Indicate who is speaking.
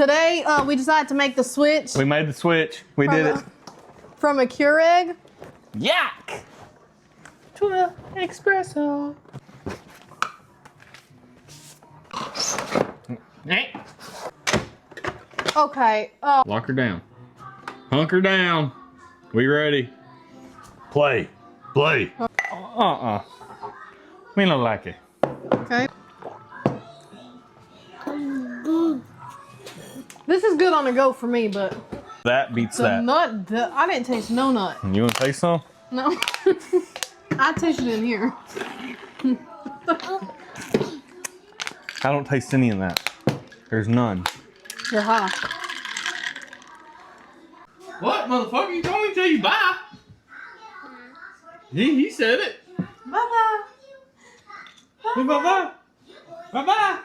Speaker 1: Today, we decided to make the switch.
Speaker 2: We made the switch. We did it.
Speaker 1: From a Keurig.
Speaker 2: Yak! To an espresso.
Speaker 1: Okay.
Speaker 2: Lock her down. Hunker down. We ready? Play. Play. We don't like it.
Speaker 1: Okay. This is good on the go for me, but
Speaker 2: That beats
Speaker 1: the
Speaker 2: that.
Speaker 1: nut, I didn't taste no nut.
Speaker 2: You want to taste some?
Speaker 1: No. I tasted it in here.
Speaker 2: I don't taste any of that. There's none.
Speaker 1: You're high.
Speaker 2: What, motherfucker? You told me to tell you bye. He said it.
Speaker 1: Bye-bye.
Speaker 2: Bye-bye. Bye-bye.